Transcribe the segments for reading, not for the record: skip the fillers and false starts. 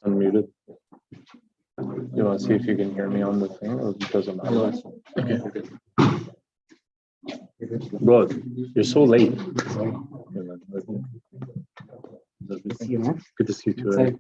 Unmuted. You want to see if you can hear me on the thing, or it doesn't matter? Okay. Bro, you're so late. Good to see you too. Right?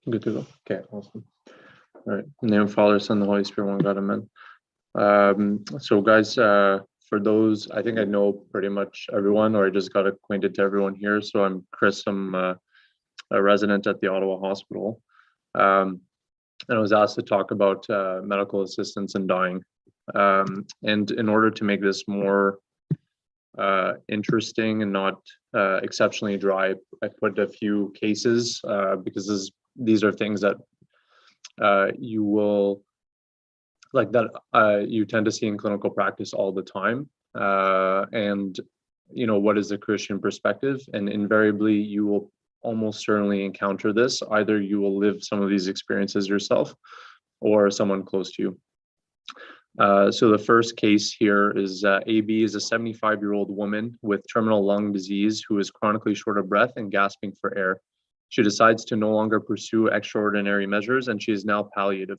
Good to go. Okay, awesome. All right. In the name of Father, Son, and the Holy Spirit, one God, amen. So guys, for those, I think I know pretty much everyone, or I just got acquainted to everyone here. So I'm Chris, I'm a resident at the Ottawa Hospital. And I was asked to talk about medical assistance in dying. And in order to make this more interesting and not exceptionally dry, I put a few cases because these are things that you will you tend to see in clinical practice all the time. And you know, what is the Christian perspective? And invariably you will almost certainly encounter this. Either you will live some of these experiences yourself or someone close to you. So the first case here is AB is a 75-year-old woman with terminal lung disease who is chronically short of breath and gasping for air. She decides to no longer pursue extraordinary measures, and she is now palliative.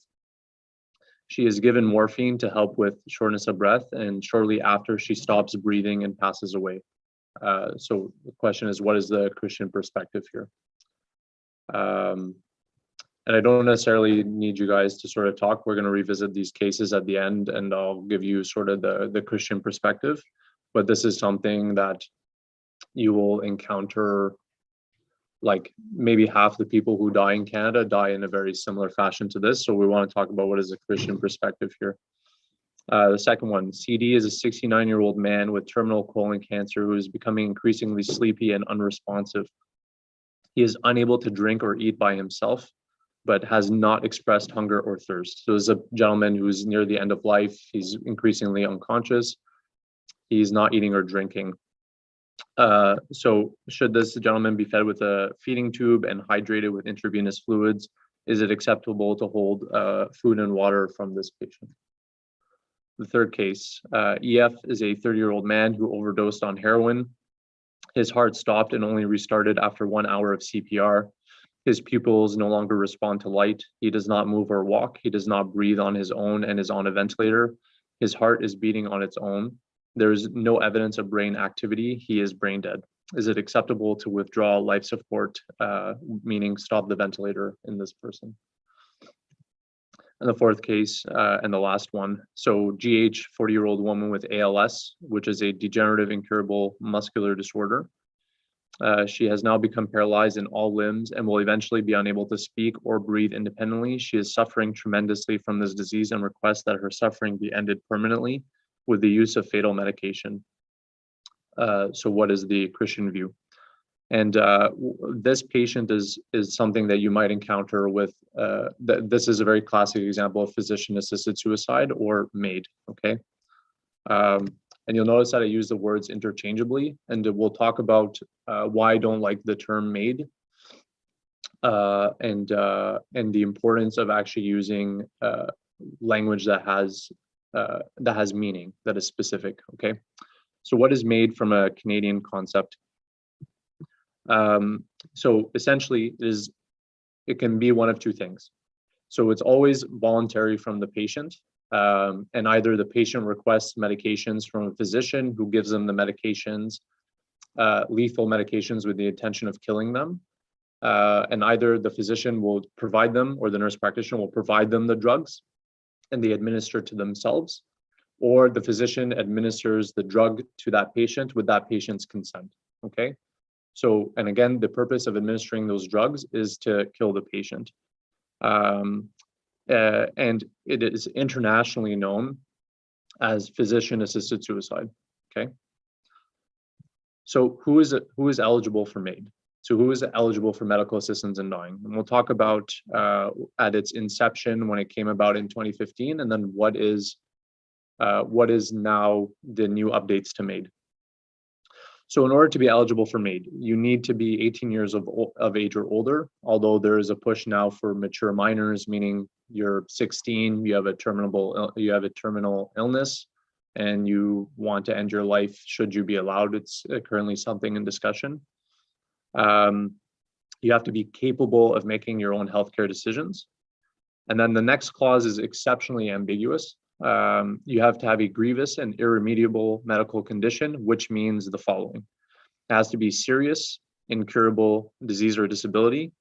She is given morphine to help with shortness of breath, and shortly after she stops breathing and passes away. So the question is, what is the Christian perspective here? And I don't necessarily need you guys to sort of talk. We're going to revisit these cases at the end, and I'll give you sort of the Christian perspective. But this is something that you will encounter. Like maybe half the people who die in Canada die in a very similar fashion to this. So we want to talk about what is the Christian perspective here. The second one, CD is a 69-year-old man with terminal colon cancer who is becoming increasingly sleepy and unresponsive. He is unable to drink or eat by himself, but has not expressed hunger or thirst. So this is a gentleman who's near the end of life. He's increasingly unconscious. He's not eating or drinking. So should this gentleman be fed with a feeding tube and hydrated with intravenous fluids? Is it acceptable to hold food and water from this patient? The third case, EF is a 30-year-old man who overdosed on heroin. His heart stopped and only restarted after 1 hour of CPR. His pupils no longer respond to light. He does not move or walk. He does not breathe on his own and is on a ventilator. His heart is beating on its own. There is no evidence of brain activity. He is brain dead. Is it acceptable to withdraw life support, meaning stop the ventilator in this person? And the fourth case, and the last one. So GH, 40-year-old woman with ALS, which is a degenerative incurable muscular disorder. She has now become paralyzed in all limbs and will eventually be unable to speak or breathe independently. She is suffering tremendously from this disease and requests that her suffering be ended permanently with the use of fatal medication. So what is the Christian view? And this patient is something that you might encounter with, this is a very classic example of physician-assisted suicide or MAID, okay? And you'll notice that I use the words interchangeably, and we'll talk about why I don't like the term MAID, and the importance of actually using language that has meaning, that is specific, okay? So what is MAID from a Canadian concept? So essentially it can be one of two things. So it's always voluntary from the patient, and either the patient requests medications from a physician who gives them the medications, lethal medications with the intention of killing them, and either the physician will provide them or the nurse practitioner will provide them the drugs and they administer to themselves, or the physician administers the drug to that patient with that patient's consent, okay? So, and again, the purpose of administering those drugs is to kill the patient. And it is internationally known as physician-assisted suicide, okay? So who is eligible for MAID? So who is eligible for medical assistance in dying? And we'll talk about at its inception when it came about in 2015, and then what is now the new updates to MAID. So in order to be eligible for MAID, you need to be 18 years of age or older, although there is a push now for mature minors, meaning you're 16, you have a terminal illness, and you want to end your life should you be allowed. It's currently something in discussion. You have to be capable of making your own healthcare decisions. And then the next clause is exceptionally ambiguous. You have to have a grievous and irremediable medical condition, which means the following. It has to be serious, incurable disease or disability.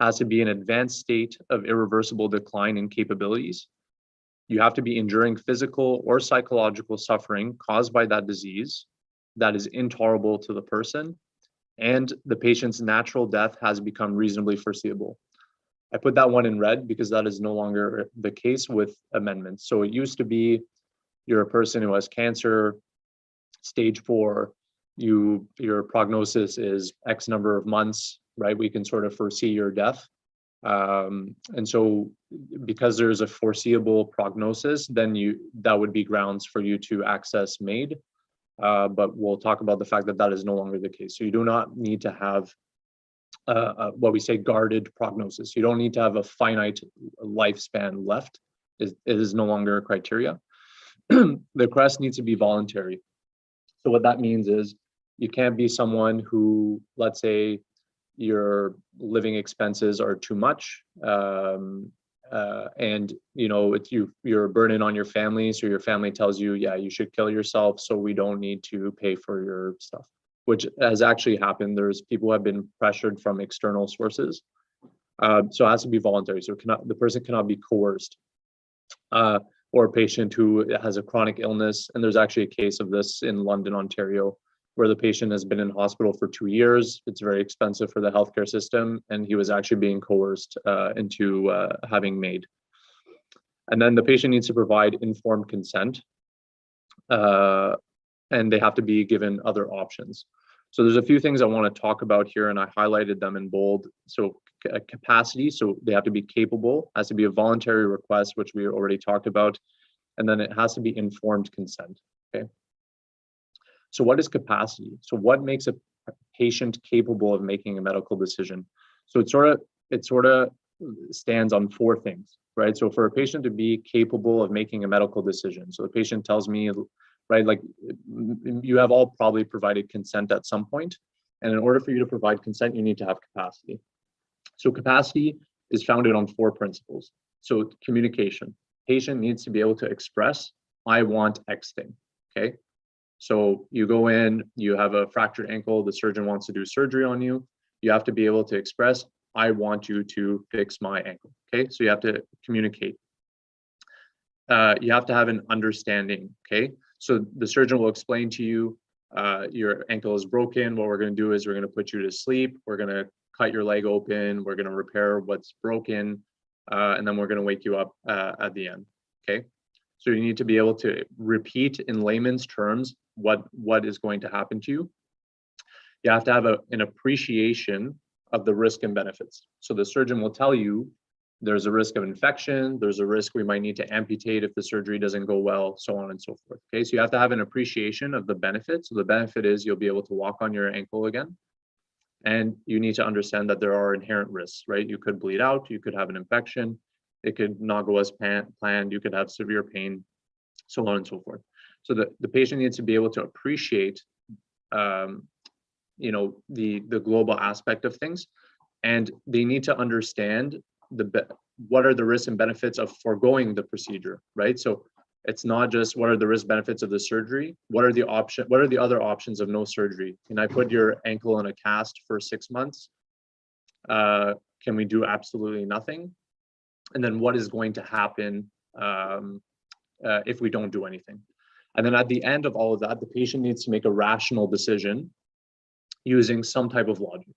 It has to be an advanced state of irreversible decline in capabilities. You have to be enduring physical or psychological suffering caused by that disease that is intolerable to the person, and the patient's natural death has become reasonably foreseeable. I put that one in red because that is no longer the case with amendments. So it used to be you're a person who has cancer, stage 4, your prognosis is X number of months, right? We can sort of foresee your death. And so because there's a foreseeable prognosis, then that would be grounds for you to access MAID. But we'll talk about the fact that that is no longer the case. So you do not need to have what we say guarded prognosis. You don't need to have a finite lifespan left. It is no longer a criteria. The request needs to be voluntary. So what that means is you can't be someone who, let's say, your living expenses are too much, and you're a burden on your family, so your family tells you, yeah, you should kill yourself, so we don't need to pay for your stuff, which has actually happened. There's people who have been pressured from external sources. So it has to be voluntary. So the person cannot be coerced. Or a patient who has a chronic illness, and there's actually a case of this in London, Ontario, where the patient has been in hospital for 2 years. It's very expensive for the healthcare system, and he was actually being coerced into having MAID. And then the patient needs to provide informed consent, and they have to be given other options. So there's a few things I want to talk about here, and I highlighted them in bold. So capacity, so they have to be capable, has to be a voluntary request, which we already talked about, and then it has to be informed consent, okay? So what is capacity? So what makes a patient capable of making a medical decision? So it sort of stands on 4 things, right? So for a patient to be capable of making a medical decision, so the patient tells me, right, like you have all probably provided consent at some point, and in order for you to provide consent, you need to have capacity. So capacity is founded on 4 principles. So communication, patient needs to be able to express, I want X thing, okay? So you go in, you have a fractured ankle, the surgeon wants to do surgery on you. You have to be able to express, I want you to fix my ankle. Okay, so you have to communicate. You have to have an understanding. Okay, so the surgeon will explain to you, your ankle is broken. What we're going to do is we're going to put you to sleep. We're going to cut your leg open. We're going to repair what's broken. And then we're going to wake you up at the end. Okay, so you need to be able to repeat in layman's terms what is going to happen to you. You have to have an appreciation of the risk and benefits. So the surgeon will tell you there's a risk of infection, there's a risk we might need to amputate if the surgery doesn't go well, so on and so forth. Okay, so you have to have an appreciation of the benefit. So the benefit is you'll be able to walk on your ankle again. And you need to understand that there are inherent risks, right? You could bleed out, you could have an infection, it could not go as planned, you could have severe pain, so on and so forth. So the patient needs to be able to appreciate the global aspect of things, and they need to understand what are the risks and benefits of foregoing the procedure, right? So it's not just what are the risk benefits of the surgery, what are the other options of no surgery? Can I put your ankle in a cast for 6 months? Can we do absolutely nothing? And then what is going to happen if we don't do anything? And then at the end of all of that, the patient needs to make a rational decision using some type of logic.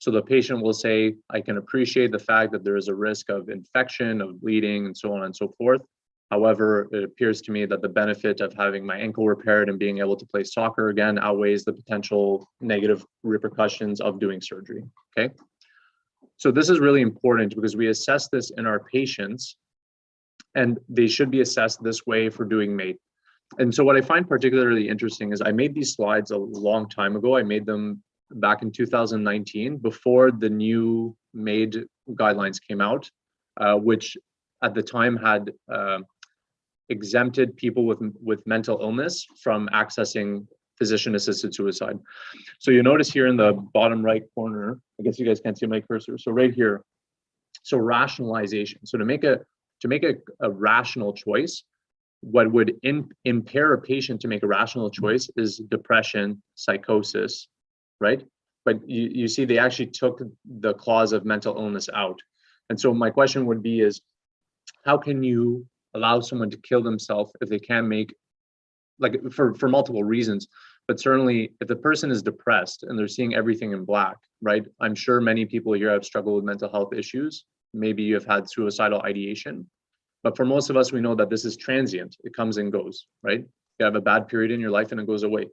So the patient will say, I can appreciate the fact that there is a risk of infection, of bleeding, and so on and so forth. However, it appears to me that the benefit of having my ankle repaired and being able to play soccer again outweighs the potential negative repercussions of doing surgery, okay? So this is really important because we assess this in our patients, and they should be assessed this way for doing MAID. And so what I find particularly interesting is I made these slides a long time ago. I made them back in 2019 before the new MAID guidelines came out, which at the time had exempted people with mental illness from accessing physician-assisted suicide. So you notice here in the bottom right corner, I guess you guys can't see my cursor. So right here, so rationalization. So to make a rational choice, what would impair a patient to make a rational choice is depression, psychosis, right? But you see, they actually took the clause of mental illness out. And so my question would be is, how can you allow someone to kill themselves if they can make, like for multiple reasons, but certainly if the person is depressed and they're seeing everything in black, right? I'm sure many people here have struggled with mental health issues. Maybe you have had suicidal ideation. But for most of us, we know that this is transient. It comes and goes, right? You have a bad period in your life and it goes away.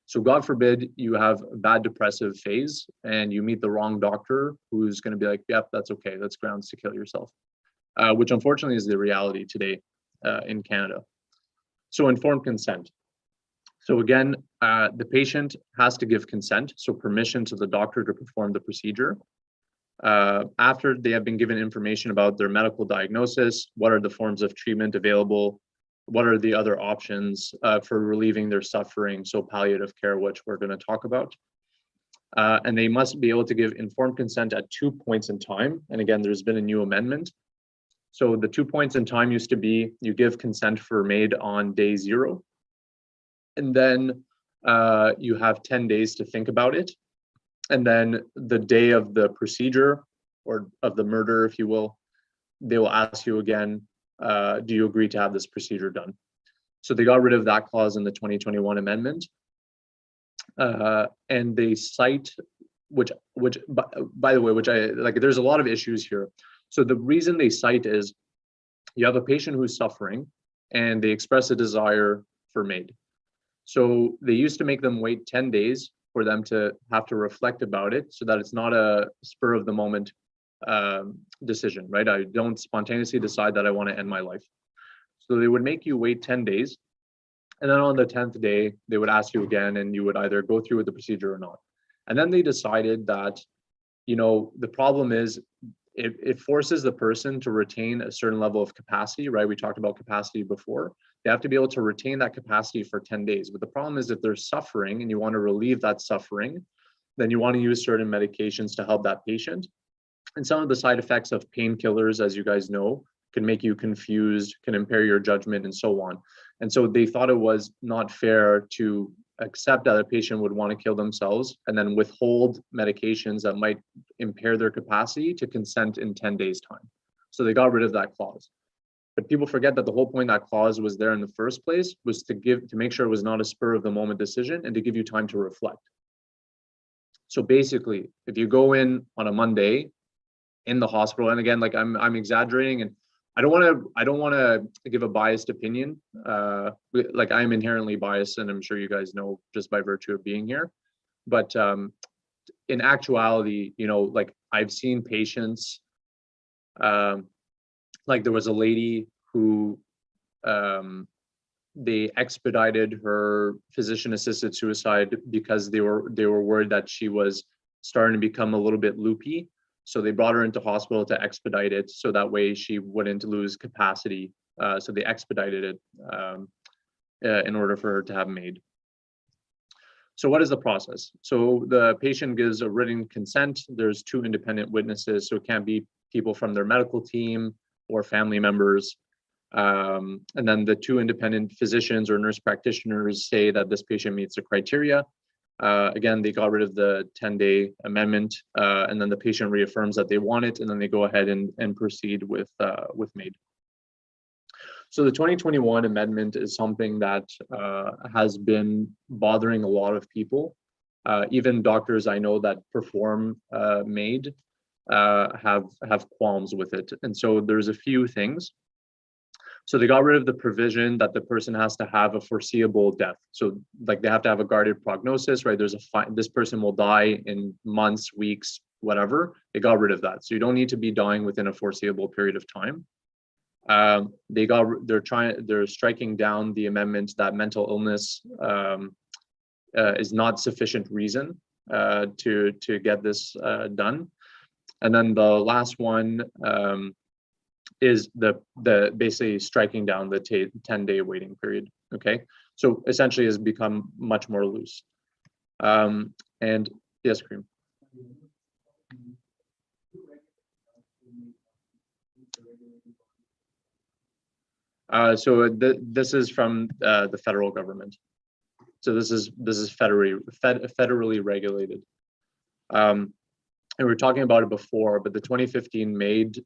So God forbid you have a bad depressive phase and you meet the wrong doctor who's going to be like, yep, that's okay. That's grounds to kill yourself, which unfortunately is the reality today in Canada. So informed consent. So again, the patient has to give consent, so permission to the doctor to perform the procedure. After they have been given information about their medical diagnosis, what are the forms of treatment available, what are the other options for relieving their suffering, so palliative care, which we're going to talk about. And they must be able to give informed consent at 2 points in time. And again, there's been a new amendment. So the 2 points in time used to be you give consent for MAID on day 0. And then you have 10 days to think about it. And then the day of the procedure or of the murder, if you will, they will ask you again, do you agree to have this procedure done? So they got rid of that clause in the 2021 amendment. And they cite, which by the way, which I like, there's a lot of issues here. So the reason they cite is you have a patient who's suffering and they express a desire for MAID. So they used to make them wait 10 days for them to have to reflect about it so that it's not a spur of the moment decision, right? I don't spontaneously decide that I want to end my life. So they would make you wait 10 days. And then on the 10th day, they would ask you again, and you would either go through with the procedure or not. And then they decided that, you know, the problem is it forces the person to retain a certain level of capacity, right? We talked about capacity before. They have to be able to retain that capacity for 10 days. But the problem is if they're suffering and you want to relieve that suffering, then you want to use certain medications to help that patient. And some of the side effects of painkillers, as you guys know, can make you confused, can impair your judgment, and so on. And so they thought it was not fair to accept that a patient would want to kill themselves and then withhold medications that might impair their capacity to consent in 10 days' time. So they got rid of that clause. But people forget that the whole point that clause was there in the first place was to make sure it was not a spur of the moment decision and to give you time to reflect. So basically, if you go in on a Monday in the hospital, and again, like I'm exaggerating, and I don't want to give a biased opinion. Like I'm inherently biased, and I'm sure you guys know just by virtue of being here. But in actuality, you know, like I've seen patients. Like there was a lady who they expedited her physician-assisted suicide because they were worried that she was starting to become a little bit loopy. So they brought her into hospital to expedite it, so that way she wouldn't lose capacity. So they expedited it in order for her to have MAID. So what is the process? So the patient gives a written consent. There's 2 independent witnesses, so it can't be people from their medical team or family members. And then the 2 independent physicians or nurse practitioners say that this patient meets the criteria. Again, they got rid of the 10-day amendment, and then the patient reaffirms that they want it, and then they go ahead and proceed with MAID. So the 2021 amendment is something that has been bothering a lot of people. Even doctors I know that perform MAID have qualms with it. And so there's a few things. So they got rid of the provision that the person has to have a foreseeable death. So like they have to have a guarded prognosis, right? There's this person will die in months, weeks, whatever. They got rid of that. So you don't need to be dying within a foreseeable period of time. They're striking down the amendment that mental illness is not sufficient reason to get this done. And then the last one is the basically striking down the 10-day waiting period. Okay, so essentially has become much more loose. And yes, Kareem. So this is from the federal government. So this is federally regulated. And we were talking about it before, but the 2015 MAID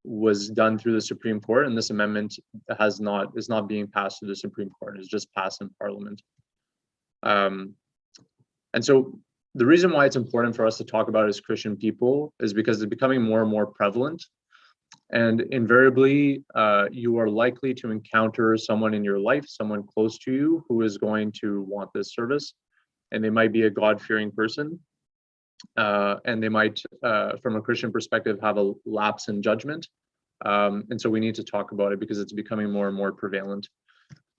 was done through the Supreme Court, and this amendment is not being passed through the Supreme Court. It's just passed in Parliament. And so the reason why it's important for us to talk about it as Christian people is because it's becoming more and more prevalent. And invariably, you are likely to encounter someone in your life, someone close to you, who is going to want this service. And they might be a God-fearing person. And they might, from a Christian perspective, have a lapse in judgment. And so we need to talk about it because it's becoming more and more prevalent.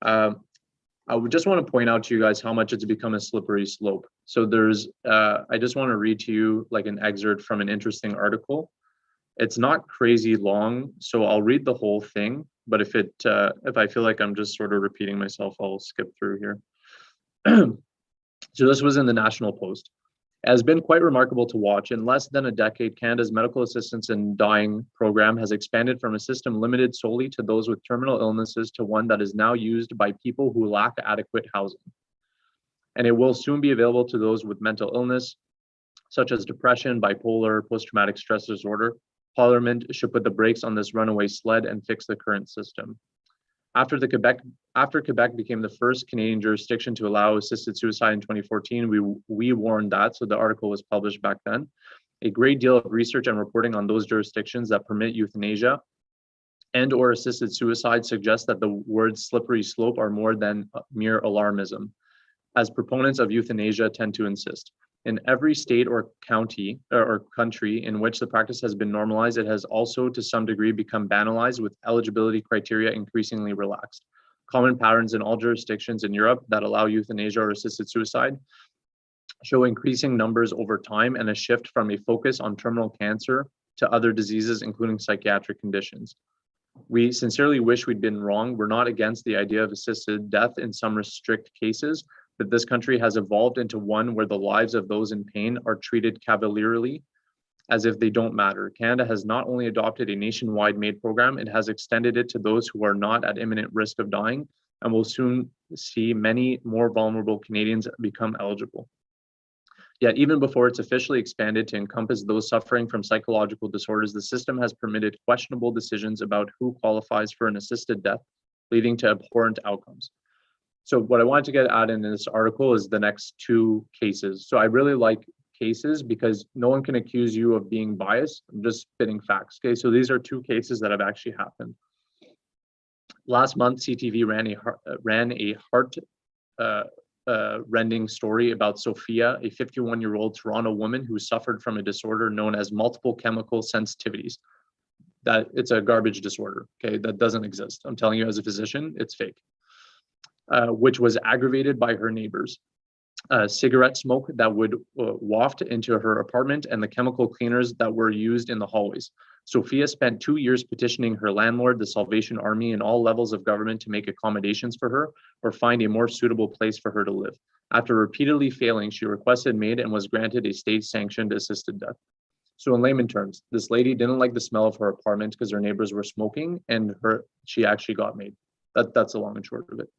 I would just want to point out to you guys how much it's become a slippery slope. So there's, I just want to read to you like an excerpt from an interesting article. It's not crazy long, so I'll read the whole thing. But if I feel like I'm just sort of repeating myself, I'll skip through here. So this was in the National Post. It has been quite remarkable to watch. In less than a decade, Canada's medical assistance in dying program has expanded from a system limited solely to those with terminal illnesses to one that is now used by people who lack adequate housing. And it will soon be available to those with mental illness, such as depression, bipolar, post-traumatic stress disorder. Parliament should put the brakes on this runaway sled and fix the current system. After Quebec became the first Canadian jurisdiction to allow assisted suicide in 2014, we warned that, so the article was published back then. A great deal of research and reporting on those jurisdictions that permit euthanasia and or assisted suicide suggests that the words slippery slope are more than mere alarmism, as proponents of euthanasia tend to insist. In every state or county or country in which the practice has been normalized, it has also to some degree become banalized, with eligibility criteria increasingly relaxed. Common patterns in all jurisdictions in Europe that allow euthanasia or assisted suicide show increasing numbers over time and a shift from a focus on terminal cancer to other diseases, including psychiatric conditions. We sincerely wish we'd been wrong. We're not against the idea of assisted death in some restricted cases, but this country has evolved into one where the lives of those in pain are treated cavalierly as if they don't matter. Canada has not only adopted a nationwide MAID program, it has extended it to those who are not at imminent risk of dying, and will soon see many more vulnerable Canadians become eligible. Yet even before it's officially expanded to encompass those suffering from psychological disorders, the system has permitted questionable decisions about who qualifies for an assisted death, leading to abhorrent outcomes. So what I wanted to get at in this article is the next two cases. So I really like cases because no one can accuse you of being biased. I'm just spitting facts. Okay, so these are two cases that have actually happened. Last month, CTV ran a heart-rending story about Sophia, a 51-year-old Toronto woman who suffered from a disorder known as multiple chemical sensitivities. That it's a garbage disorder. Okay, that doesn't exist. I'm telling you as a physician, it's fake. Which was aggravated by her neighbors. Cigarette smoke that would waft into her apartment and the chemical cleaners that were used in the hallways. Sophia spent 2 years petitioning her landlord, the Salvation Army, and all levels of government to make accommodations for her or find a more suitable place for her to live. After repeatedly failing, she requested MAID and was granted a state-sanctioned assisted death. So in layman terms, this lady didn't like the smell of her apartment because her neighbors were smoking, and she actually got MAID. That's the long and short of it.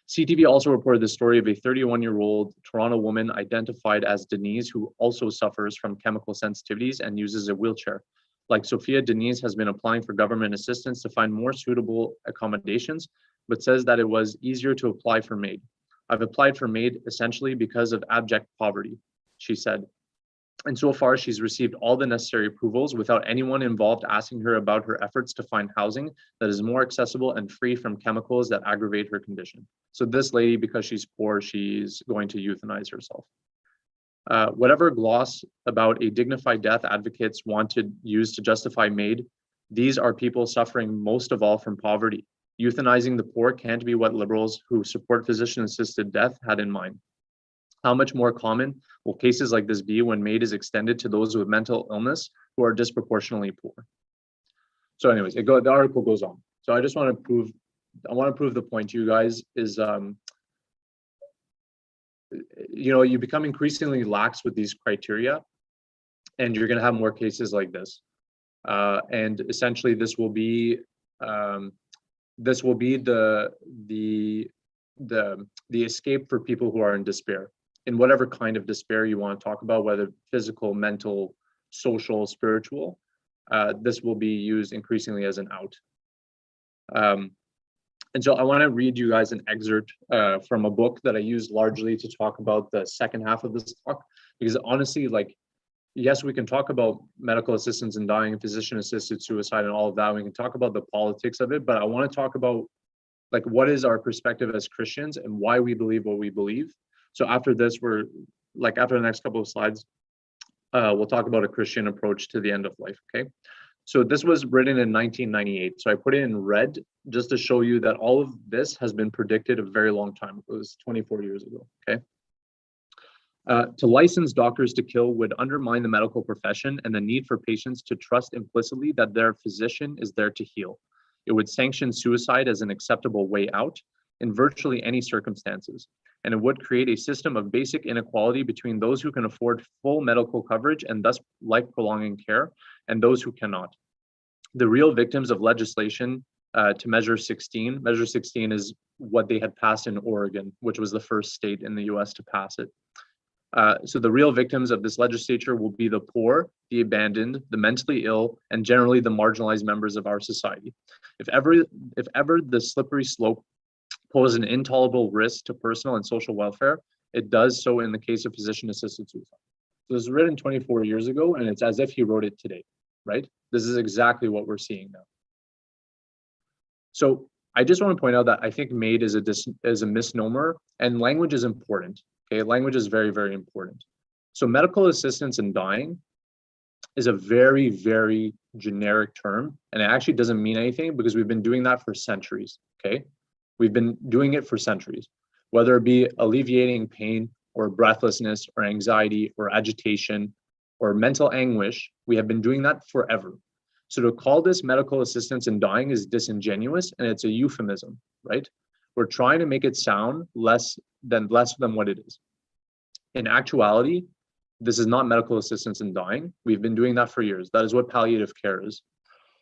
CTV also reported the story of a 31-year-old Toronto woman identified as Denise, who also suffers from chemical sensitivities and uses a wheelchair. Like Sophia, Denise has been applying for government assistance to find more suitable accommodations, but says that it was easier to apply for MAID. I've applied for MAID essentially because of abject poverty, she said. And so far, she's received all the necessary approvals without anyone involved asking her about her efforts to find housing that is more accessible and free from chemicals that aggravate her condition. So this lady, because she's poor, she's going to euthanize herself. Whatever gloss about a dignified death advocates want to use to justify MAID, these are people suffering most of all from poverty. Euthanizing the poor can't be what liberals who support physician-assisted death had in mind. How much more common will cases like this be when MAID is extended to those with mental illness who are disproportionately poor? So anyways, the article goes on. So I just want to prove the point to you guys is, you become increasingly lax with these criteria, and you're going to have more cases like this. And essentially, this will be the escape for people who are in despair, in whatever kind of despair you want to talk about, whether physical, mental, social, spiritual. This will be used increasingly as an out. And so I want to read you guys an excerpt from a book that I used largely to talk about the second half of this talk, because honestly, yes, we can talk about medical assistance in dying and physician-assisted suicide and all of that. We can talk about the politics of it, but I want to talk about what is our perspective as Christians and why we believe what we believe. So after this, after the next couple of slides, we'll talk about a Christian approach to the end of life, okay? So this was written in 1998. So I put it in red just to show you that all of this has been predicted a very long time. It was 24 years ago, okay? To license doctors to kill would undermine the medical profession and the need for patients to trust implicitly that their physician is there to heal. It would sanction suicide as an acceptable way out in virtually any circumstances, and it would create a system of basic inequality between those who can afford full medical coverage and thus life-prolonging care, and those who cannot. The real victims of legislation to Measure 16 is what they had passed in Oregon, which was the first state in the US to pass it. So the real victims of this legislature will be the poor, the abandoned, the mentally ill, and generally the marginalized members of our society. If ever the slippery slope poses an intolerable risk to personal and social welfare, it does so in the case of physician-assisted suicide. So this was written 24 years ago, and it's as if he wrote it today, right? This is exactly what we're seeing now. So I just want to point out that I think MAID is a misnomer, and language is important. Okay, language is very, very important. So medical assistance in dying is a very, very generic term, and it actually doesn't mean anything because we've been doing that for centuries, okay? We've been doing it for centuries, whether it be alleviating pain or breathlessness or anxiety or agitation or mental anguish. We have been doing that forever. So to call this medical assistance in dying is disingenuous, and it's a euphemism, right? We're trying to make it sound less than what it is. In actuality, This is not medical assistance in dying. We've been doing that for years. That is what palliative care is.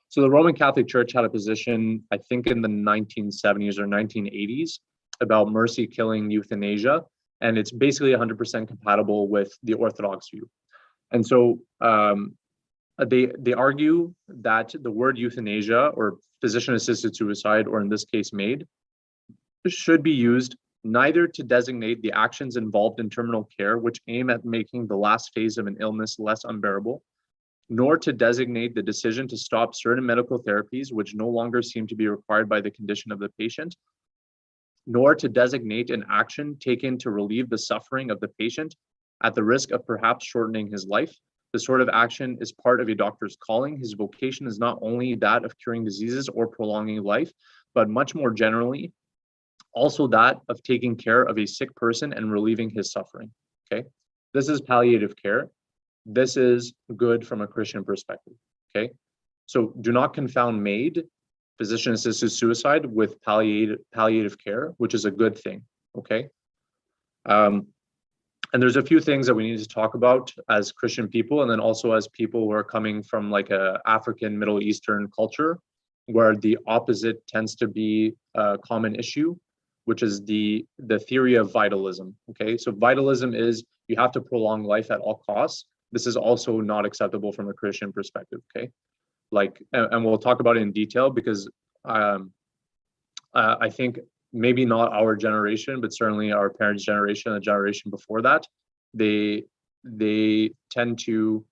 So the Roman Catholic Church had a position, I think in the 1970s or 1980s, about mercy killing euthanasia. And it's basically 100% compatible with the Orthodox view. And so they argue that the word euthanasia, or physician-assisted suicide, or in this case MAID, should be used neither to designate the actions involved in terminal care, which aim at making the last phase of an illness less unbearable, nor to designate the decision to stop certain medical therapies which no longer seem to be required by the condition of the patient, nor to designate an action taken to relieve the suffering of the patient at the risk of perhaps shortening his life. The sort of action is part of a doctor's calling. His vocation is not only that of curing diseases or prolonging life, but much more generally, also that of taking care of a sick person and relieving his suffering. Okay, this is palliative care. This is good from a Christian perspective. Okay, so do not confound MAID, physician-assisted suicide, with palliative care, which is a good thing. Okay, and there's a few things that we need to talk about as Christian people, and then also as people who are coming from like a African, Middle Eastern culture, where the opposite tends to be a common issue, which is the theory of vitalism. Okay, so vitalism is you have to prolong life at all costs. This is also not acceptable from a Christian perspective. Okay, like, and we'll talk about it in detail because I think maybe not our generation, but certainly our parents' generation, the generation before that, they tend to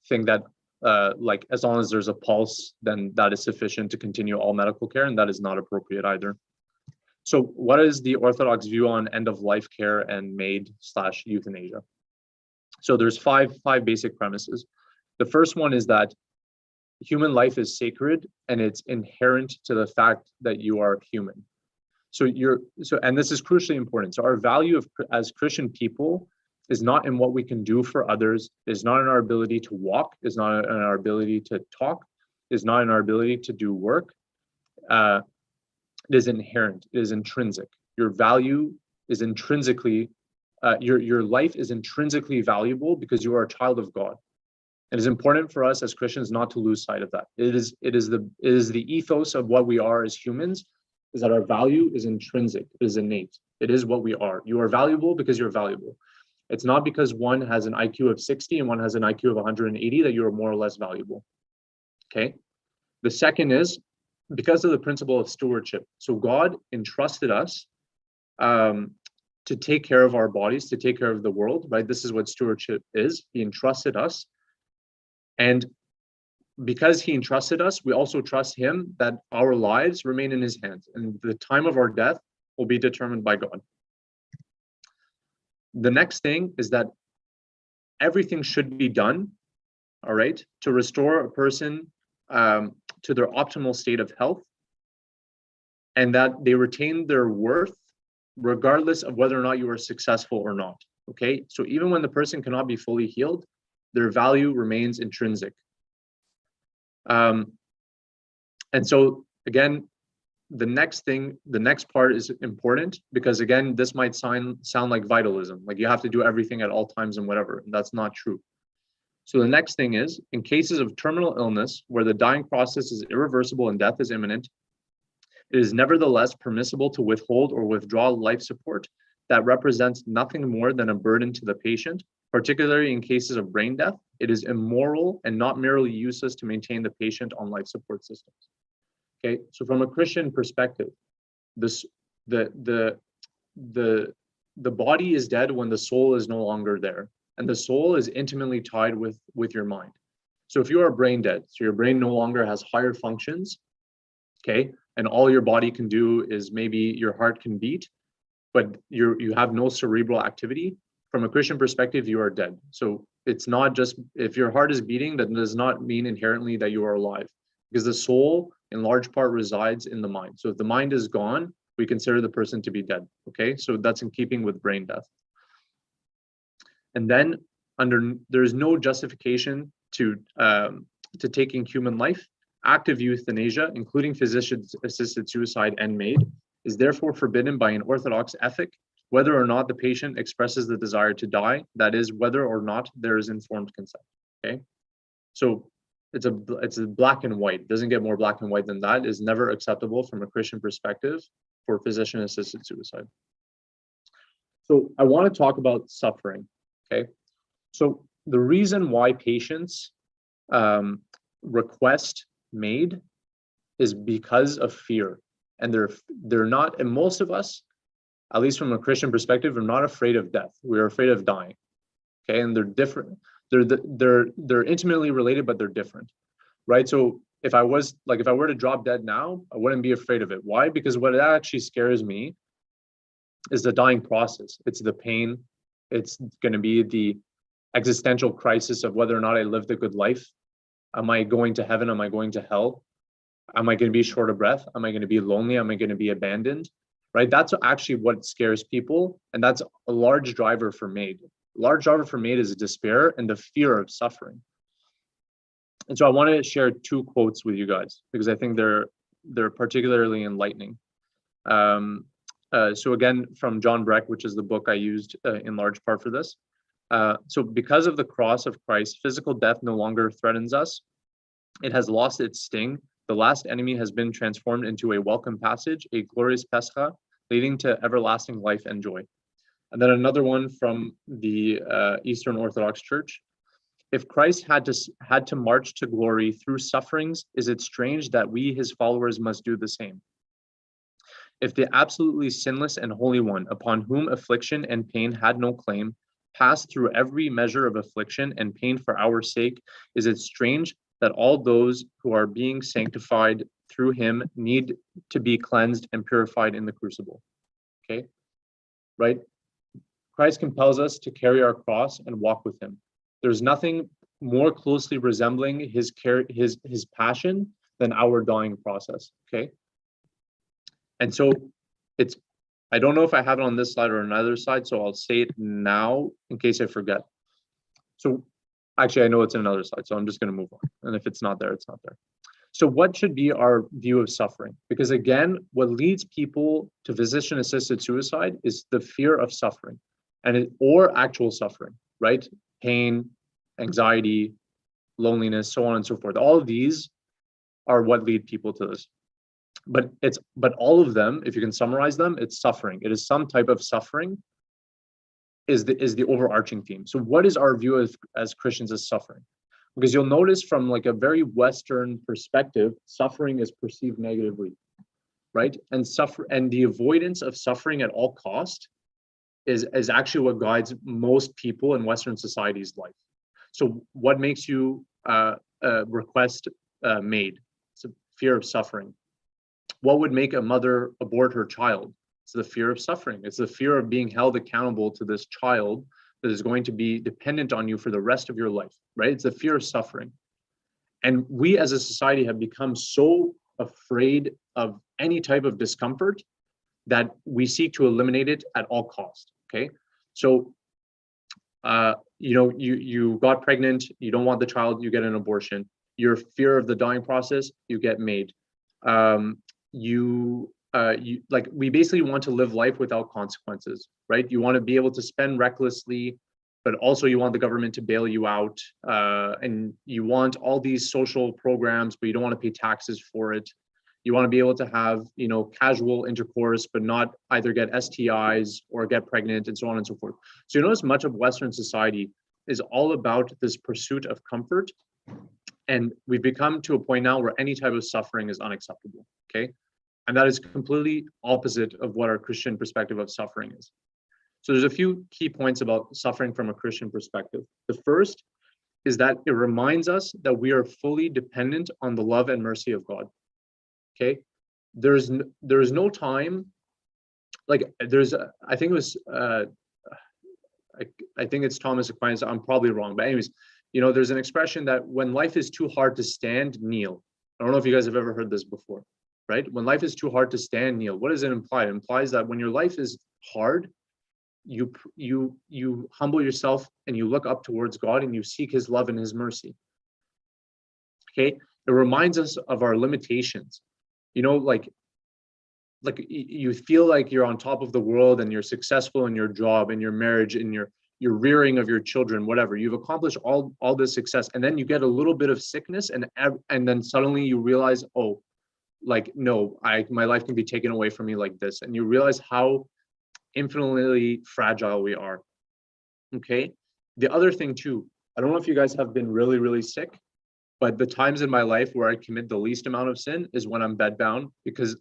think that like as long as there's a pulse, then that is sufficient to continue all medical care, and that is not appropriate either. So what is the Orthodox view on end-of-life care and MAID/euthanasia? So there's five basic premises. The first one is that human life is sacred and it's inherent to the fact that you are human. And this is crucially important. So our value as Christian people is not in what we can do for others, is not in our ability to walk, is not in our ability to talk, is not in our ability to do work. It is inherent, it is intrinsic. Your value is intrinsically, your life is intrinsically valuable because you are a child of God. It is important for us as Christians not to lose sight of that. It is the ethos of what we are as humans, is that our value is intrinsic, it is innate. It is what we are. You are valuable because you're valuable. It's not because one has an IQ of 60 and one has an IQ of 180 that you are more or less valuable. Okay. The second is because of the principle of stewardship. So God entrusted us to take care of our bodies, to take care of the world, right? This is what stewardship is. He entrusted us. And because he entrusted us, we also trust him that our lives remain in his hands and the time of our death will be determined by God. The next thing is that everything should be done, all right, to restore a person to their optimal state of health, and that they retain their worth regardless of whether or not you are successful or not. Okay, so even when the person cannot be fully healed, their value remains intrinsic. And so again, the next part is important because again, this might sound like vitalism, like you have to do everything at all times and whatever, and that's not true. So the next thing is, in cases of terminal illness where the dying process is irreversible and death is imminent, it is nevertheless permissible to withhold or withdraw life support that represents nothing more than a burden to the patient, particularly in cases of brain death. It is immoral and not merely useless to maintain the patient on life support systems. Okay, so from a Christian perspective, the body is dead when the soul is no longer there. And the soul is intimately tied with your mind. So if you are brain dead, so your brain no longer has higher functions, okay, and all your body can do is maybe your heart can beat, but you have no cerebral activity, from a Christian perspective, you are dead. So it's not just, if your heart is beating, that does not mean inherently that you are alive, because the soul in large part resides in the mind. So if the mind is gone, we consider the person to be dead, okay? So that's in keeping with brain death. And then there is no justification to taking human life. Active euthanasia, including physician-assisted suicide and MAID, is therefore forbidden by an Orthodox ethic, whether or not the patient expresses the desire to die, that is, whether or not there is informed consent. Okay, so it's a black and white. It doesn't get more black and white than that. It is never acceptable from a Christian perspective for physician-assisted suicide. So I want to talk about suffering. Okay, so the reason why patients request MAID is because of fear, and they're not. And most of us, at least from a Christian perspective, are not afraid of death. We're afraid of dying. Okay, and they're different. They're intimately related, but they're different, right? So if I were to drop dead now, I wouldn't be afraid of it. Why? Because what actually scares me is the dying process. It's the pain. It's going to be the existential crisis of whether or not I lived a good life. Am I going to heaven? Am I going to hell? Am I going to be short of breath? Am I going to be lonely? Am I going to be abandoned? Right? That's actually what scares people. And that's a large driver for MAID. Large driver for MAID is despair and the fear of suffering. And so I want to share two quotes with you guys because I think they're particularly enlightening. So again, from John Breck, which is the book I used in large part for this. So because of the cross of Christ, physical death no longer threatens us. It has lost its sting. The last enemy has been transformed into a welcome passage, a glorious Pescha, leading to everlasting life and joy. And then another one from the Eastern Orthodox Church. If Christ had to march to glory through sufferings, is it strange that we, his followers, must do the same? If the absolutely sinless and holy one, upon whom affliction and pain had no claim, passed through every measure of affliction and pain for our sake, is it strange that all those who are being sanctified through him need to be cleansed and purified in the crucible? Okay, right? Christ compels us to carry our cross and walk with him. There's nothing more closely resembling his passion than our dying process. Okay, and so I don't know if I have it on this slide or another slide, so I'll say it now in case I forget. So actually, I know it's in another slide, so I'm just going to move on. And if it's not there, it's not there. So what should be our view of suffering? Because again, what leads people to physician-assisted suicide is the fear of suffering, or actual suffering, right? Pain, anxiety, loneliness, so on and so forth. All of these are what lead people to this. But all of them, if you can summarize them, it's suffering. It is some type of suffering is the overarching theme. So what is our view as Christians as suffering? Because you'll notice from like a very Western perspective, suffering is perceived negatively, right? And the avoidance of suffering at all cost is actually what guides most people in Western society's life. So what makes you request MAID? It's a fear of suffering. What would make a mother abort her child? It's the fear of suffering. It's the fear of being held accountable to this child that is going to be dependent on you for the rest of your life, right? It's the fear of suffering. And we as a society have become so afraid of any type of discomfort that we seek to eliminate it at all costs, okay? So, you got pregnant, you don't want the child, you get an abortion. Your fear of the dying process, you get MAID. We basically want to live life without consequences, right? You want to be able to spend recklessly, but also you want the government to bail you out, and you want all these social programs, but you don't want to pay taxes for it. You want to be able to have, casual intercourse, but not either get STIs or get pregnant and so on and so forth. So you notice much of Western society is all about this pursuit of comfort. And we've become to a point now where any type of suffering is unacceptable, okay? And that is completely opposite of what our Christian perspective of suffering is. So there's a few key points about suffering from a Christian perspective. The first is that it reminds us that we are fully dependent on the love and mercy of God. Okay, there's no time, I think it was, I think it's Thomas Aquinas, I'm probably wrong, but anyways, there's an expression that when life is too hard to stand, kneel. I don't know if you guys have ever heard this before, right? When life is too hard to stand, kneel. What does it imply? It implies that when your life is hard, you humble yourself and you look up towards God and you seek his love and his mercy. Okay, it reminds us of our limitations. like you feel like you're on top of the world and you're successful in your job, in your marriage, in your rearing of your children, whatever. You've accomplished all this success, and then you get a little bit of sickness, and then suddenly you realize, oh, like, no, my life can be taken away from me like this. And you realize how infinitely fragile we are. Okay. The other thing too, I don't know if you guys have been really, really sick, but the times in my life where I commit the least amount of sin is when I'm bedbound, because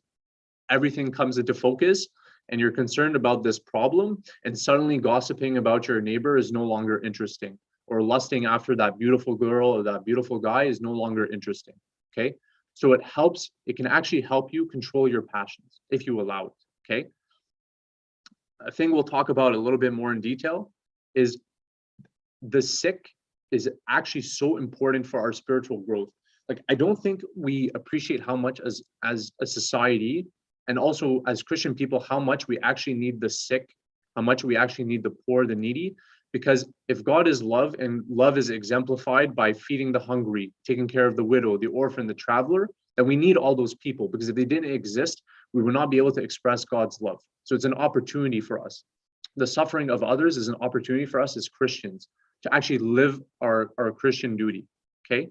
everything comes into focus and you're concerned about this problem, and suddenly gossiping about your neighbor is no longer interesting, or lusting after that beautiful girl or that beautiful guy is no longer interesting. Okay. So it can actually help you control your passions if you allow it. Okay. A thing we'll talk about a little bit more in detail is the sick is actually so important for our spiritual growth. Like, I don't think we appreciate how much as a society, and also as Christian people, how much we actually need the sick, how much we actually need the poor, the needy. Because if God is love, and love is exemplified by feeding the hungry, taking care of the widow, the orphan, the traveler, then we need all those people, because if they didn't exist, we would not be able to express God's love. So it's an opportunity for us. The suffering of others is an opportunity for us as Christians to actually live our Christian duty. Okay.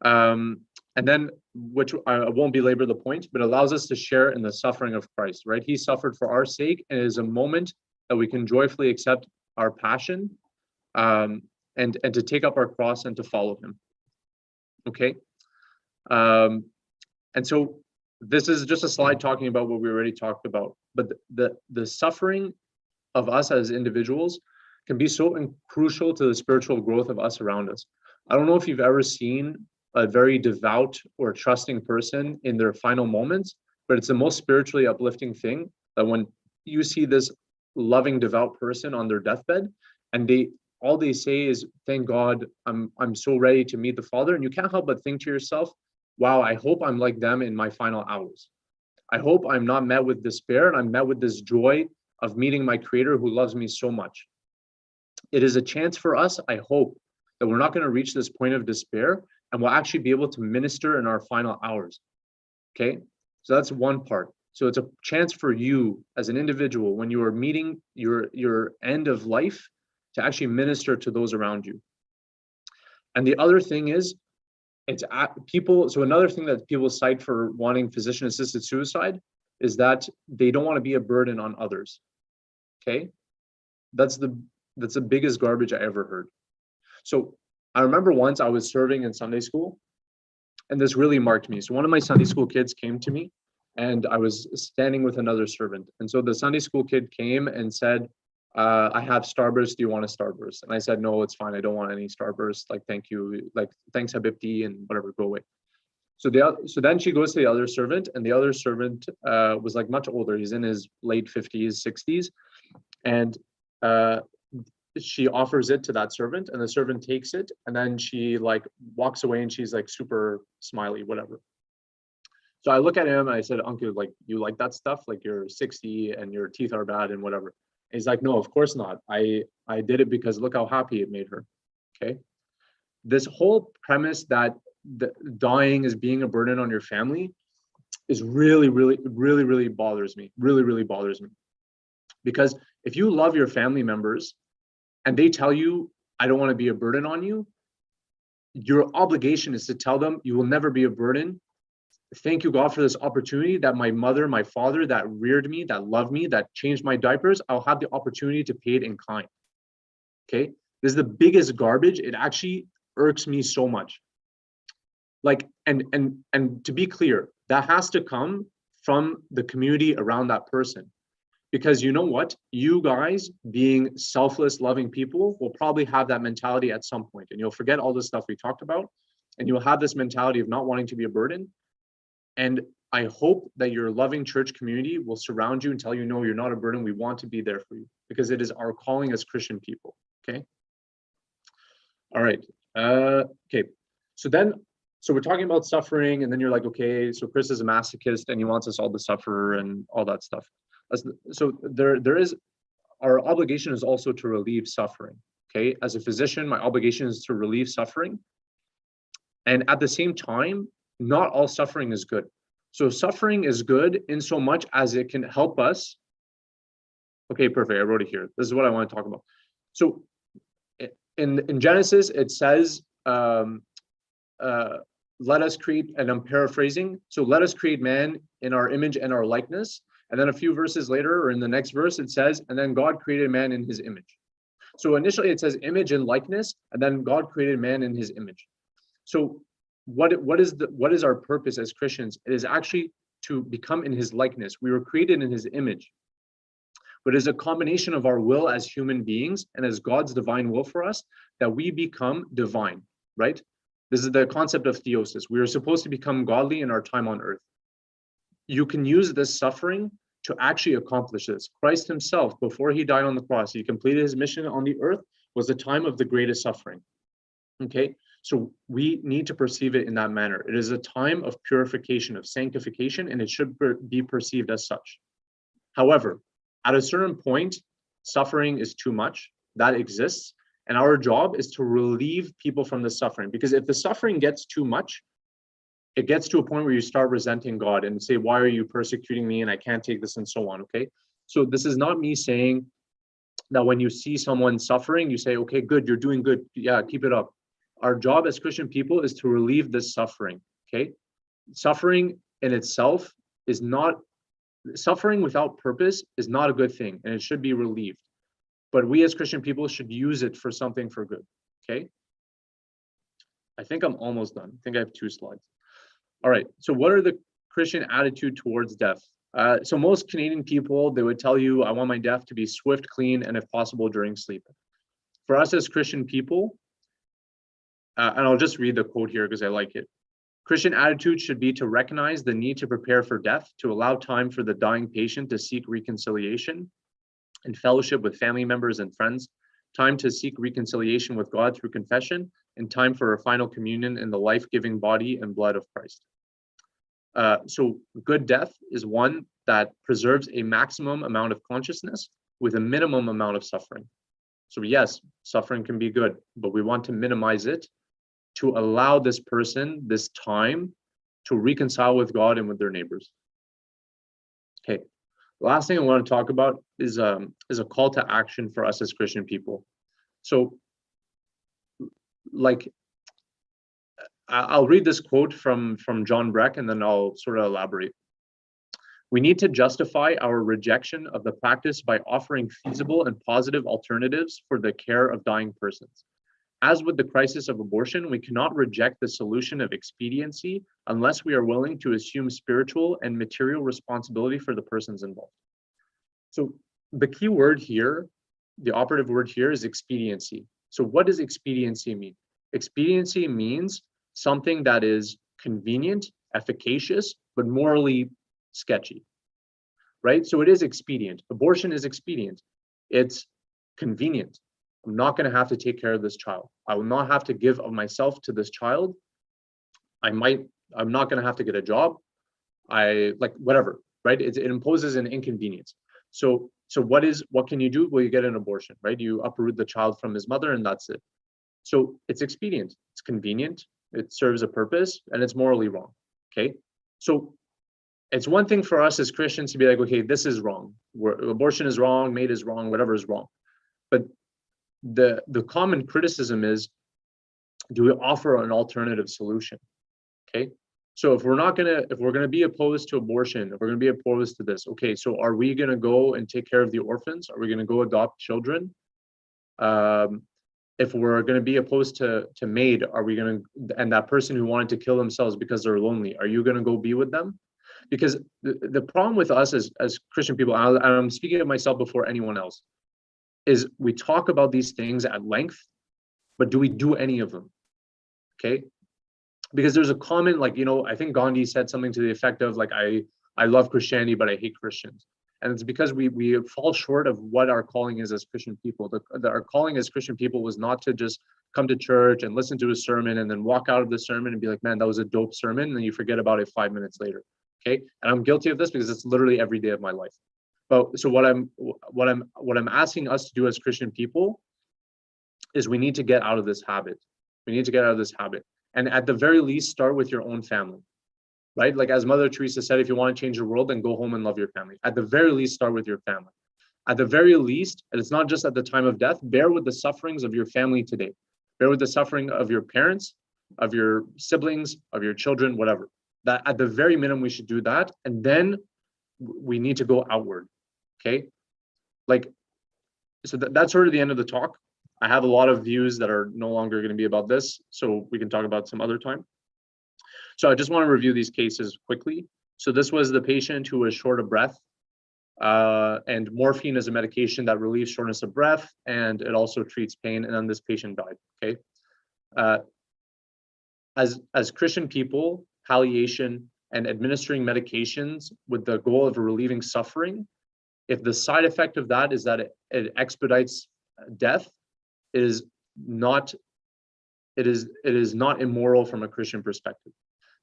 And then, which I won't belabor the point, but allows us to share in the suffering of Christ, right? He suffered for our sake, and it is a moment that we can joyfully accept our passion, and to take up our cross and to follow him. Okay. And so this is just a slide talking about what we already talked about, but the suffering of us as individuals can be so crucial to the spiritual growth of us around us. I don't know if you've ever seen a very devout or trusting person in their final moments, but it's the most spiritually uplifting thing, that when you see this loving, devout person on their deathbed, and all they say is, thank God, I'm so ready to meet the Father. And you can't help but think to yourself, wow, I hope I'm like them in my final hours. I hope I'm not met with despair, and I'm met with this joy of meeting my Creator who loves me so much. It is a chance for us, I hope, that we're not going to reach this point of despair, and we'll actually be able to minister in our final hours. Okay, so that's one part. So it's a chance for you as an individual, when you are meeting your end of life, to actually minister to those around you. And the other thing is, so another thing that people cite for wanting physician-assisted suicide is that they don't want to be a burden on others. Okay, that's the biggest garbage I ever heard. So I remember once I was serving in Sunday school, and this really marked me. So one of my Sunday school kids came to me, and I was standing with another servant. And so the Sunday school kid came and said, I have Starburst. Do you want a Starburst? And I said, no, it's fine. I don't want any Starburst. Like, thank you. Like, thanks, Habibti, and whatever, go away. So then she goes to the other servant, and the other servant was like much older. He's in his late 50s, 60s. And she offers it to that servant, and the servant takes it, and then she like walks away, and she's like super smiley, whatever. So I look at him and I said, Uncle, like, you like that stuff? Like, you're 60 and your teeth are bad and whatever. And he's like, no, of course not. I did it because look how happy it made her. Okay. This whole premise that dying is being a burden on your family is really, really, really, really bothers me. Really, really bothers me. Because if you love your family members and they tell you, I don't want to be a burden on you, your obligation is to tell them you will never be a burden. Thank you, God, for this opportunity that my mother, my father, that reared me, that loved me, that changed my diapers, I'll have the opportunity to pay it in kind. Okay. This is the biggest garbage. It actually irks me so much. Like, and to be clear, that has to come from the community around that person. Because you know what? You guys, being selfless, loving people, will probably have that mentality at some point, and you'll forget all the stuff we talked about, and you'll have this mentality of not wanting to be a burden. And I hope that your loving church community will surround you and tell you, no, you're not a burden. We want to be there for you, because it is our calling as Christian people. Okay. All right. Okay. So we're talking about suffering, and then you're like, okay, so Chris is a masochist and he wants us all to suffer and all that stuff. So there is, our obligation is also to relieve suffering. Okay. As a physician, my obligation is to relieve suffering. And at the same time, not all suffering is good. So suffering is good in so much as it can help us. Okay, perfect. I wrote it here. This is what I want to talk about. So in Genesis, it says, let us create, and I'm paraphrasing. So let us create man in our image and our likeness. And then a few verses later, or in the next verse, it says, and then God created man in his image. So initially it says image and likeness, and then God created man in his image. So what is our purpose as Christians? It is actually to become in his likeness. We were created in his image, but it is a combination of our will as human beings and as God's divine will for us that we become divine, right? This is the concept of theosis. We are supposed to become godly in our time on earth. You can use this suffering to actually accomplish this. Christ himself, before he died on the cross, he completed his mission on the earth, was the time of the greatest suffering. Okay, so we need to perceive it in that manner. It is a time of purification, of sanctification, and it should be perceived as such. However, at a certain point, suffering is too much. That exists. And our job is to relieve people from the suffering. Because if the suffering gets too much, it gets to a point where you start resenting God and say, why are you persecuting me? And I can't take this, and so on. Okay. So this is not me saying that when you see someone suffering, you say, okay, good, you're doing good. Yeah, keep it up. Our job as Christian people is to relieve this suffering. Okay. Suffering in itself is not, suffering without purpose is not a good thing, and it should be relieved. But we as Christian people should use it for something for good. Okay. I think I'm almost done. I think I have 2 slides. All right. So what are the Christian attitude towards death? So most Canadian people, they would tell you, I want my death to be swift, clean, and if possible during sleep. For us as Christian people, and I'll just read the quote here because I like it. Christian attitude should be to recognize the need to prepare for death, to allow time for the dying patient to seek reconciliation and fellowship with family members and friends, time to seek reconciliation with God through confession, and time for a final communion in the life-giving body and blood of Christ. So good death is one that preserves a maximum amount of consciousness with a minimum amount of suffering. So yes, suffering can be good, but we want to minimize it to allow this person this time to reconcile with God and with their neighbors. Okay, the last thing I want to talk about is a call to action for us as Christian people. So, like, I'll read this quote from John Breck, and then I'll sort of elaborate. We need to justify our rejection of the practice by offering feasible and positive alternatives for the care of dying persons. As with the crisis of abortion, we cannot reject the solution of expediency unless we are willing to assume spiritual and material responsibility for the persons involved. So the key word here, the operative word here, is expediency. So what does expediency mean? Expediency means something that is convenient, efficacious, but morally sketchy, right? So it is expedient. Abortion is expedient. It's convenient. I'm not going to have to take care of this child. I will not have to give of myself to this child. I'm not going to have to get a job. Whatever, right? It imposes an inconvenience. So what can you do? Well, you get an abortion, right? You uproot the child from his mother, and that's it. So it's expedient, it's convenient, it serves a purpose, and it's morally wrong. Okay. So it's one thing for us as Christians to be like, okay, this is wrong. Abortion is wrong, MAID is wrong, whatever is wrong. But the common criticism is, do we offer an alternative solution? Okay. So if we're gonna be opposed to abortion, if we're gonna be opposed to this, okay, so are we gonna go and take care of the orphans? Are we gonna go adopt children? If we're gonna be opposed to MAID, and that person who wanted to kill themselves because they're lonely, are you gonna go be with them? Because the problem with us as Christian people, and I'm speaking of myself before anyone else, is we talk about these things at length, but do we do any of them? Okay. Because there's a common, I think Gandhi said something to the effect of I love Christianity, but I hate Christians. And it's because we fall short of what our calling is as Christian people. Our calling as Christian people was not to just come to church and listen to a sermon and then walk out of the sermon and be like, man, that was a dope sermon. And then you forget about it 5 minutes later. Okay. And I'm guilty of this because it's literally every day of my life. But so what I'm asking us to do as Christian people is we need to get out of this habit. We need to get out of this habit. And at the very least, start with your own family. right? Like as Mother Teresa said, if you want to change the world, then go home and love your family. At the very least, start with your family. At the very least, and it's not just at the time of death, bear with the sufferings of your family today. Bear with the suffering of your parents, of your siblings, of your children, whatever. That at the very minimum, we should do that. And then we need to go outward, okay? Like, so that's sort of the end of the talk. I have a lot of views that are no longer going to be about this, so we can talk about some other time. So I just want to review these cases quickly. So this was the patient who was short of breath, and morphine is a medication that relieves shortness of breath, and it also treats pain, and then this patient died, okay? As Christian people, palliation and administering medications with the goal of relieving suffering, if the side effect of that is that it expedites death, it is not immoral from a Christian perspective,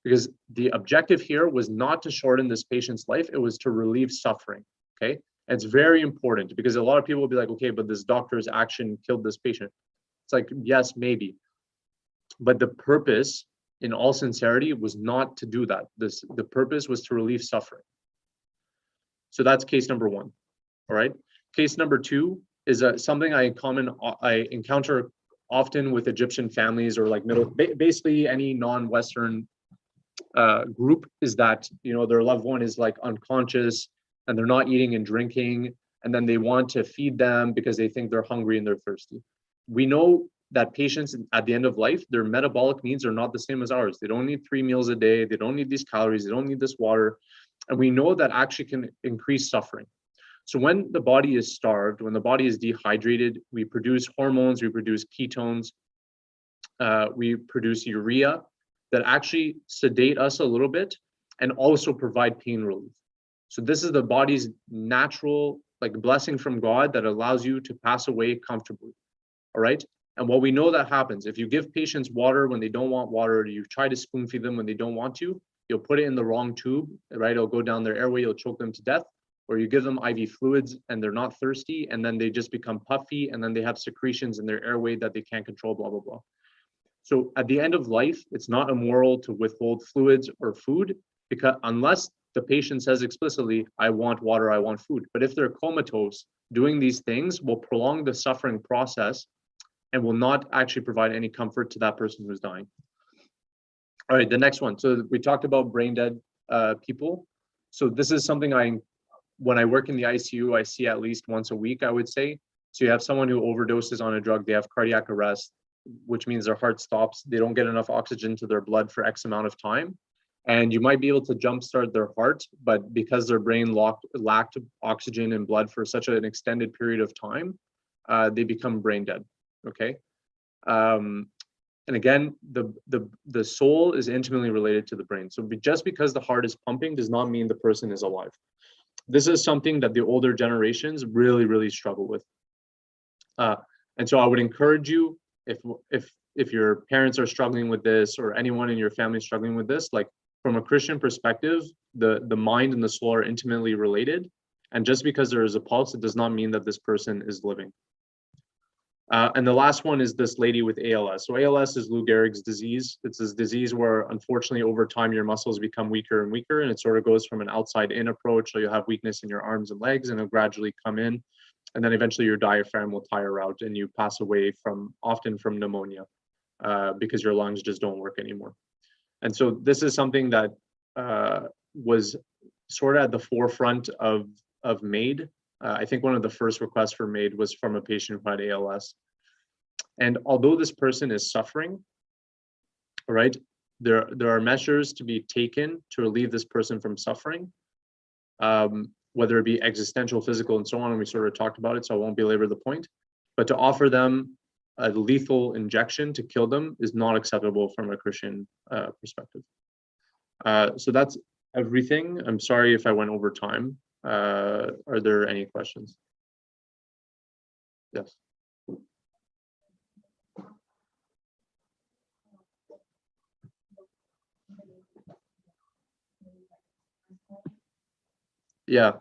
because the objective here was not to shorten this patient's life, it was to relieve suffering, okay? And it's very important because a lot of people will be like, okay, but this doctor's action killed this patient. It's like, yes, maybe. But the purpose, in all sincerity, was not to do that. The purpose was to relieve suffering. So that's case number one, all right? Case number two is something I encounter often with Egyptian families, or like basically any non-Western group, is that, you know, their loved one is like unconscious and they're not eating and drinking, and then they want to feed them because they think they're hungry and they're thirsty. We know that patients at the end of life, their metabolic needs are not the same as ours. They don't need 3 meals a day. They don't need these calories. They don't need this water. And we know that actually can increase suffering. So when the body is starved, when the body is dehydrated, we produce hormones, we produce ketones, we produce urea that actually sedate us a little bit and also provide pain relief. So this is the body's natural, like, blessing from God that allows you to pass away comfortably, all right? And what we know that happens, if you give patients water when they don't want water, or you try to spoon feed them when they don't want to, you'll put it in the wrong tube, right? It'll go down their airway, you'll choke them to death. Or you give them IV fluids and they're not thirsty, and then they just become puffy, and then they have secretions in their airway that they can't control, blah, blah, blah. So at the end of life, it's not immoral to withhold fluids or food, because unless the patient says explicitly, I want water, I want food. But if they're comatose, doing these things will prolong the suffering process and will not actually provide any comfort to that person who's dying. All right, the next one. So we talked about brain dead people. So this is something when I work in the ICU, I see at least once a week, I would say. So you have someone who overdoses on a drug, they have cardiac arrest, which means their heart stops. They don't get enough oxygen to their blood for X amount of time. And you might be able to jumpstart their heart, but because their brain lacked oxygen and blood for such an extended period of time, they become brain dead, okay? And again, the soul is intimately related to the brain. So just because the heart is pumping does not mean the person is alive. This is something that the older generations really, really struggle with. And so I would encourage you, if your parents are struggling with this, or anyone in your family is struggling with this, like, from a Christian perspective, the mind and the soul are intimately related. And just because there is a pulse, it does not mean that this person is living. And the last one is this lady with ALS. So ALS is Lou Gehrig's disease. It's this disease where, unfortunately, over time, your muscles become weaker and weaker, and it sort of goes from an outside-in approach. So you'll have weakness in your arms and legs, and it'll gradually come in. And then eventually your diaphragm will tire out, and you pass away often from pneumonia, because your lungs just don't work anymore. And so this is something that was sort of at the forefront of MAID. I think one of the first requests for MAID was from a patient who had ALS. And although this person is suffering, right, there are measures to be taken to relieve this person from suffering, whether it be existential, physical, and so on. And we sort of talked about it, so I won't belabor the point. But to offer them a lethal injection to kill them is not acceptable from a Christian perspective. So that's everything. I'm sorry if I went over time. Are there any questions? Yes. Yeah.